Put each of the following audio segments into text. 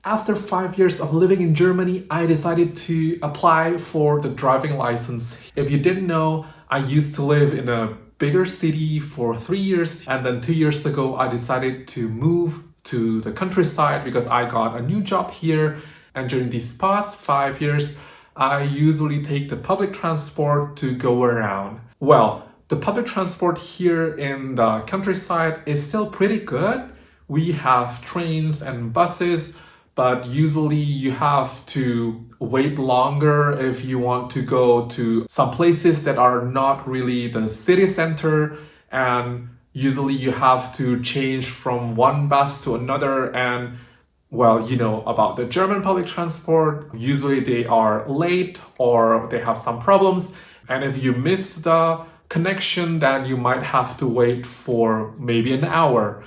After 5 years of living in Germany, I decided to apply for the driving license. If you didn't know, I used to live in a bigger city for 3 years, and then 2 years ago, I decided to move to the countryside because I got a new job here. And during these past 5 years, I usually take the public transport to go around. Well, the public transport here in the countryside is still pretty good. We have trains and buses, but usually you have to wait longer if you want to go to some places that are not really the city center, and usually you have to change from one bus to another. And well, you know about the German public transport, usually they are late or they have some problems, and if you miss the connection, then you might have to wait for maybe an hour.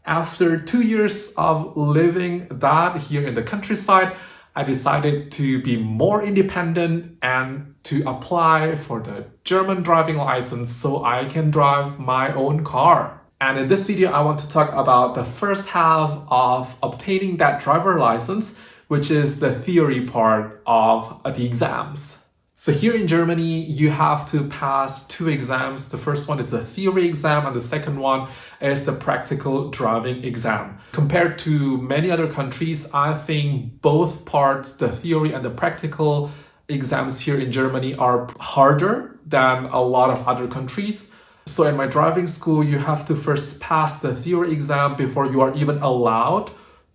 After 2 years of living that here in the countryside, I decided to be more independent and to apply for the German driving license so I can drive my own car. And in this video, I want to talk about the first half of obtaining that driver license, which is the theory part of the exams. So here in Germany, you have to pass 2 exams. The first one is the theory exam, and the second one is the practical driving exam. Compared to many other countries, I think both parts, the theory and the practical exams here in Germany, are harder than a lot of other countries. So in my driving school, you have to first pass the theory exam before you are even allowed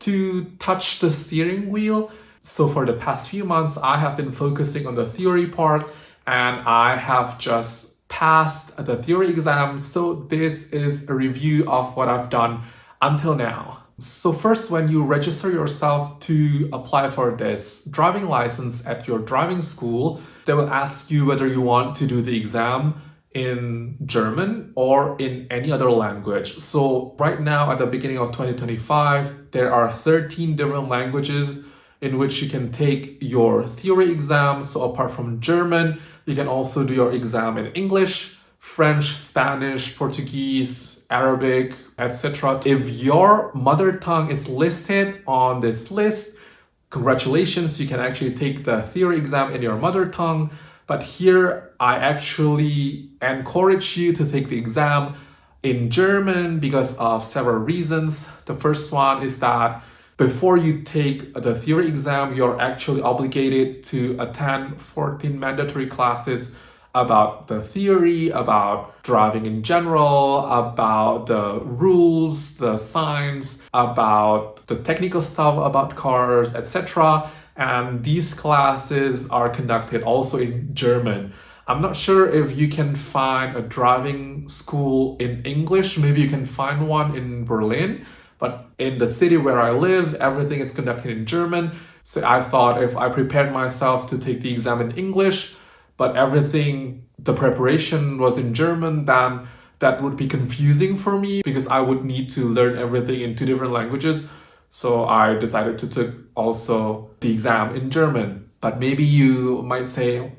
to touch the steering wheel. So for the past few months, I have been focusing on the theory part, and I have just passed the theory exam. So this is a review of what I've done until now. So first, when you register yourself to apply for this driving license at your driving school, they will ask you whether you want to do the exam in German or in any other language. So right now at the beginning of 2025, there are 13 different languages in which you can take your theory exam. So apart from German, you can also do your exam in English, French, Spanish, Portuguese, Arabic, etc. If your mother tongue is listed on this list, congratulations, you can actually take the theory exam in your mother tongue. But here, I actually encourage you to take the exam in German because of several reasons. The first one is that before you take the theory exam, you're actually obligated to attend 14 mandatory classes about the theory, about driving in general, about the rules, the signs, about the technical stuff about cars, etc. And these classes are conducted also in German. I'm not sure if you can find a driving school in English. Maybe you can find one in Berlin. But in the city where I live, everything is conducted in German. So I thought if I prepared myself to take the exam in English, but everything, the preparation was in German, then that would be confusing for me because I would need to learn everything in 2 different languages. So I decided to take also the exam in German. But maybe you might say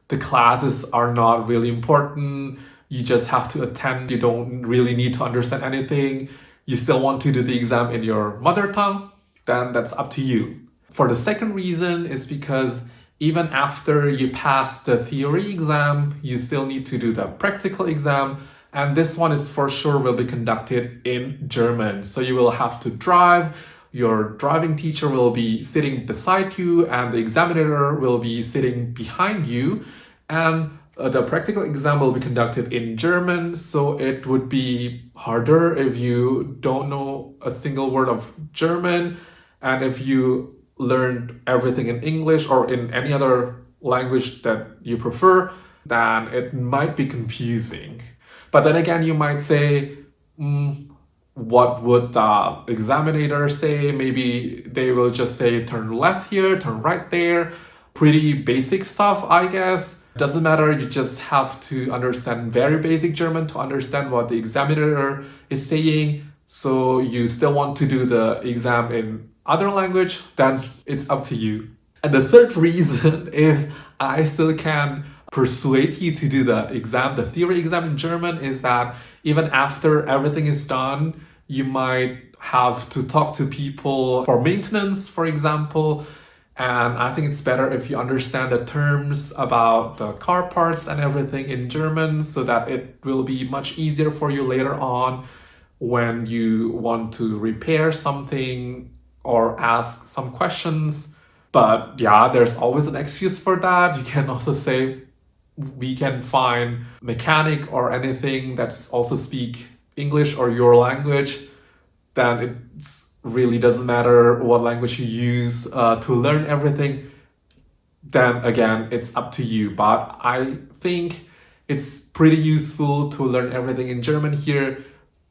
the classes are not really important. You just have to attend. You don't really need to understand anything. You still want to do the exam in your mother tongue, then that's up to you. For the second reason is because even after you pass the theory exam, you still need to do the practical exam. And this one is for sure will be conducted in German. So you will have to drive. Your driving teacher will be sitting beside you and the examiner will be sitting behind you. And the practical exam will be conducted in German, so it would be harder if you don't know a single word of German. And if you learned everything in English or in any other language that you prefer, then it might be confusing. But then again, you might say, what would the examiner say? Maybe they will just say, turn left here, turn right there. Pretty basic stuff, I guess. Doesn't matter, you just have to understand very basic German to understand what the examiner is saying. So you still want to do the exam in other language, then it's up to you. And the third reason, if I still can persuade you to do the exam, the theory exam in German, is that even after everything is done, you might have to talk to people for maintenance, for example. And I think it's better if you understand the terms about the car parts and everything in German, so that it will be much easier for you later on when you want to repair something or ask some questions. But yeah, there's always an excuse for that. You can also say we can find mechanic or anything that's also speak English or your language. Then it really doesn't matter what language you use to learn everything. Then again, it's up to you. But I think it's pretty useful to learn everything in German here,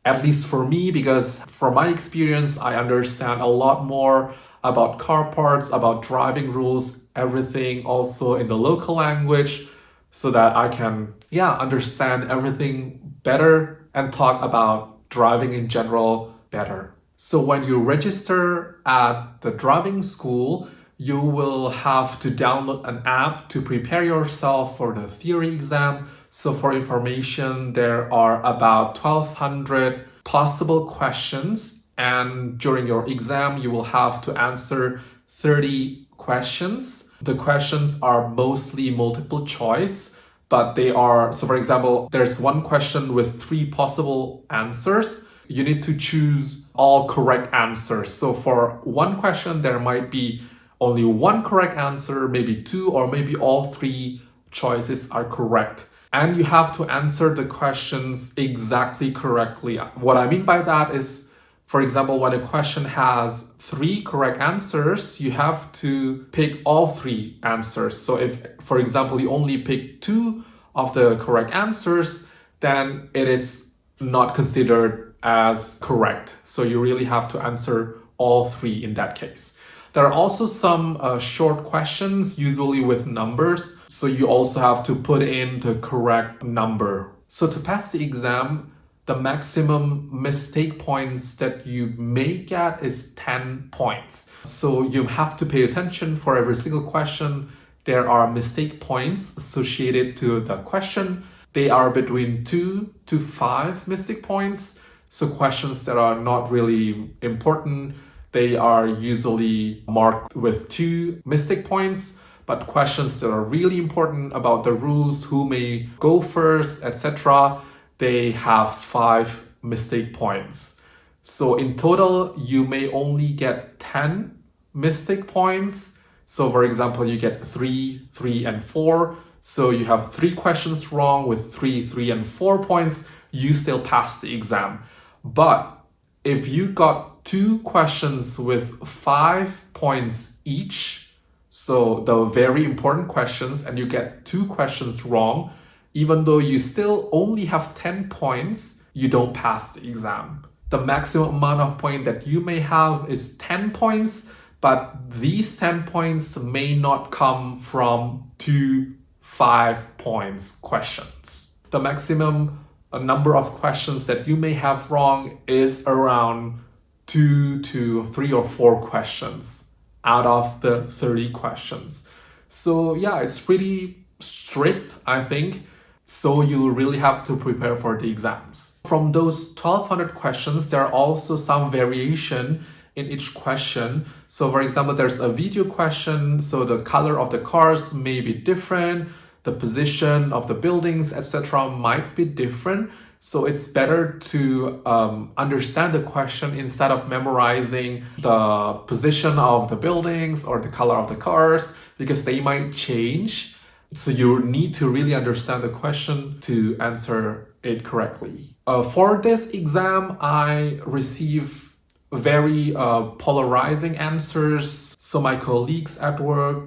at least for me, because from my experience, I understand a lot more about car parts, about driving rules, everything also in the local language, so that I can, understand everything better and talk about driving in general better. So when you register at the driving school, you will have to download an app to prepare yourself for the theory exam. So for information, there are about 1,200 possible questions, and during your exam, you will have to answer 30 questions. The questions are mostly multiple choice, but they are, so for example, there's one question with 3 possible answers. You need to choose all correct answers. So for one question, there might be only one correct answer, maybe 2, or maybe all 3 choices are correct. And you have to answer the questions exactly correctly. What I mean by that is, for example, when a question has 3 correct answers, you have to pick all 3 answers. So if, for example, you only pick 2 of the correct answers, then it is not considered as correct. So you really have to answer all 3 in that case. There are also some short questions, usually with numbers. So you also have to put in the correct number. So to pass the exam, the maximum mistake points that you may get is 10 points. So you have to pay attention for every single question. There are mistake points associated to the question. They are between 2 to 5 mistake points. So questions that are not really important, they are usually marked with 2 mistake points. But questions that are really important about the rules, who may go first, etc., they have 5 mistake points. So in total, you may only get 10 mistake points. So for example, you get 3, 3, and 4. So you have 3 questions wrong with 3, 3, and 4 points, you still pass the exam. But if you got 2 questions with 5 points each, so the very important questions, and you get 2 questions wrong, even though you still only have 10 points, you don't pass the exam. The maximum amount of points that you may have is 10 points, but these 10 points may not come from 2 5 points questions. The maximum number of questions that you may have wrong is around 2 to 3 or 4 questions out of the 30 questions. So yeah, it's pretty strict, I think. So you really have to prepare for the exams. From those 1,200 questions, there are also some variation in each question. So for example, there's a video question, so the color of the cars may be different, the position of the buildings, etc. might be different. So it's better to understand the question instead of memorizing the position of the buildings or the color of the cars, because they might change. So you need to really understand the question to answer it correctly. For this exam, I receive very polarizing answers. So my colleagues at work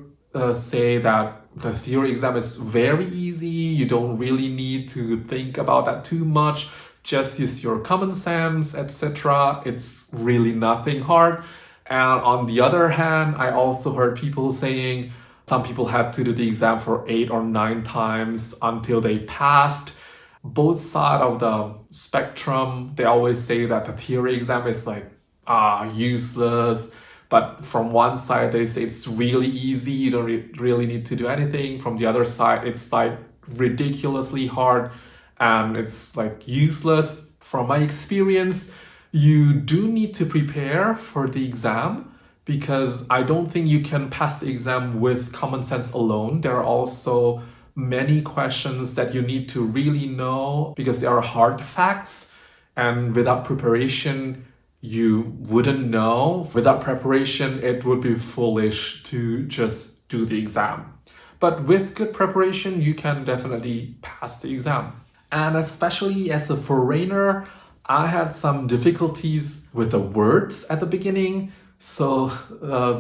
say that the theory exam is very easy. You don't really need to think about that too much. Just use your common sense, etc. It's really nothing hard. And on the other hand, I also heard people saying some people had to do the exam for 8 or 9 times until they passed. Both sides of the spectrum, they always say that the theory exam is like useless. But from one side, they say it's really easy, you don't really need to do anything. From the other side, it's like ridiculously hard and it's like useless. From my experience, You do need to prepare for the exam because I don't think you can pass the exam with common sense alone. There are also many questions that you need to really know because they are hard facts, and without preparation, you wouldn't know. Without preparation, it would be foolish to just do the exam. But with good preparation, you can definitely pass the exam. And especially as a foreigner, I had some difficulties with the words at the beginning. So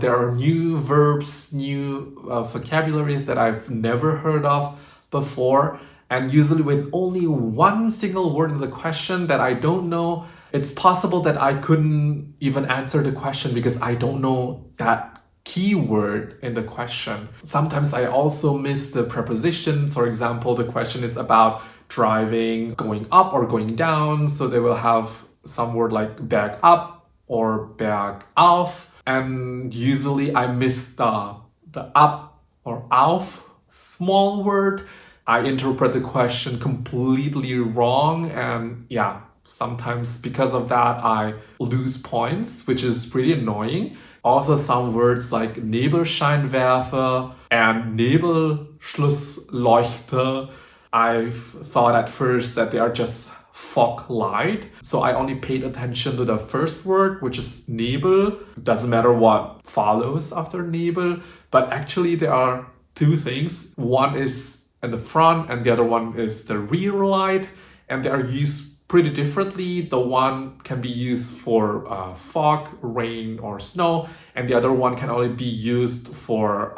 there are new verbs, new vocabularies that I've never heard of before. And usually with only one single word in the question that I don't know, it's possible that I couldn't even answer the question because I don't know that keyword in the question. Sometimes I also miss the preposition. For example, the question is about driving, going up or going down. So they will have some word like berg up or berg auf. And usually I miss the up or auf small word. I interpret the question completely wrong, and yeah, sometimes because of that I lose points, which is pretty annoying. Also some words like Nebelscheinwerfer and Nebelschlussleuchte, I thought at first that they are just fog light. So I only paid attention to the first word, which is Nebel. It doesn't matter what follows after Nebel, but actually there are two things. One is in the front and the other one is the rear light, and they are used pretty differently. The one can be used for fog, rain or snow, and the other one can only be used for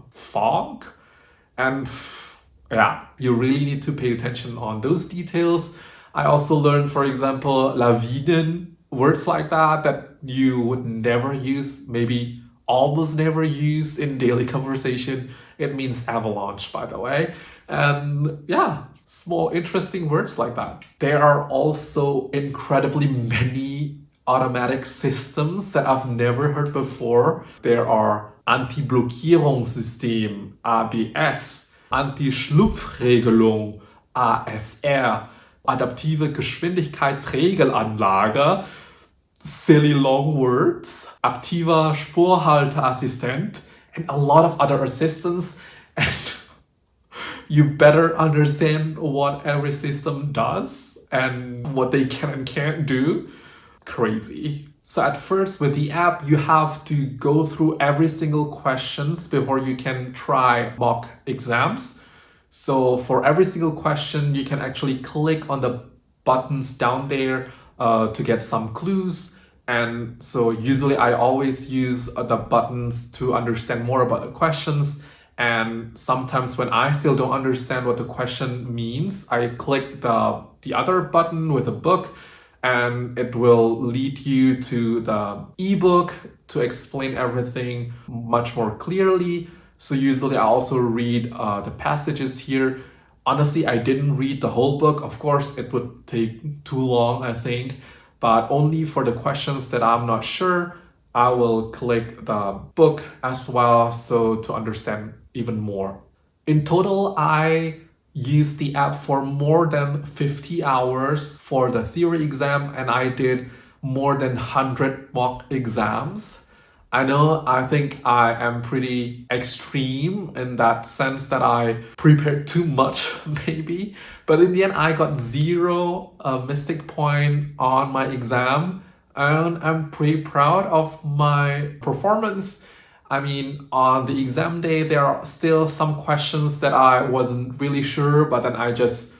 fog. And yeah, you really need to pay attention on those details. I also learned, for example, lawinen, words like that you would never use, maybe almost never use in daily conversation. It means avalanche, by the way. And yeah, small interesting words like that. There are also incredibly many automatic systems that I've never heard before. There are Anti-Blockierungssystem, ABS, Anti-Schlupfregelung, ASR, adaptive Geschwindigkeitsregelanlage, silly long words, aktiver Spurhalteassistent, and a lot of other assistants. And you better understand what every system does and what they can and can't do. Crazy. So at first with the app, you have to go through every single questions before you can try mock exams. So for every single question, you can actually click on the buttons down there to get some clues. And so usually I always use the buttons to understand more about the questions. And sometimes when I still don't understand what the question means, I click the other button with a book, and it will lead you to the ebook to explain everything much more clearly. So usually I also read the passages here. Honestly, I didn't read the whole book. Of course, it would take too long, I think, but only for the questions that I'm not sure, I will click the book as well, so to understand even more. In total, I used the app for more than 50 hours for the theory exam, and I did more than 100 mock exams. I know I think I am pretty extreme in that sense that I prepared too much maybe, but in the end I got zero mistake point on my exam, and I'm pretty proud of my performance. I mean, on the exam day, there are still some questions that I wasn't really sure, but then I just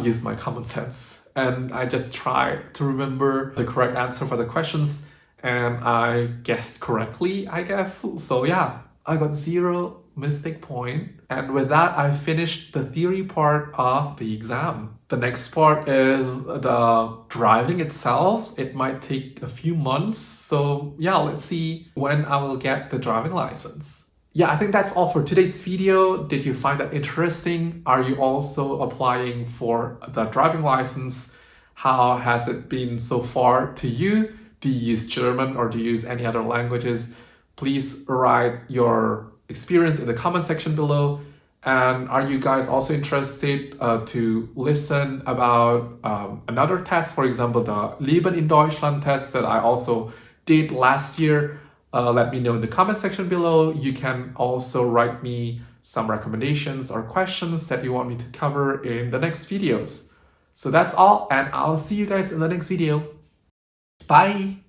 used my common sense and I just tried to remember the correct answer for the questions, and I guessed correctly, I guess. So yeah, I got zero mistake point. And with that, I finished the theory part of the exam. The next part is the driving itself. It might take a few months. So yeah, let's see when I will get the driving license. Yeah, I think that's all for today's video. Did you find that interesting? Are you also applying for the driving license? How has it been so far to you? Do you use German or do you use any other languages? Please write your experience in the comment section below. And are you guys also interested to listen about another test, for example, the Leben in Deutschland test that I also did last year? Let me know in the comment section below. You can also write me some recommendations or questions that you want me to cover in the next videos. So that's all, and I'll see you guys in the next video. Bye!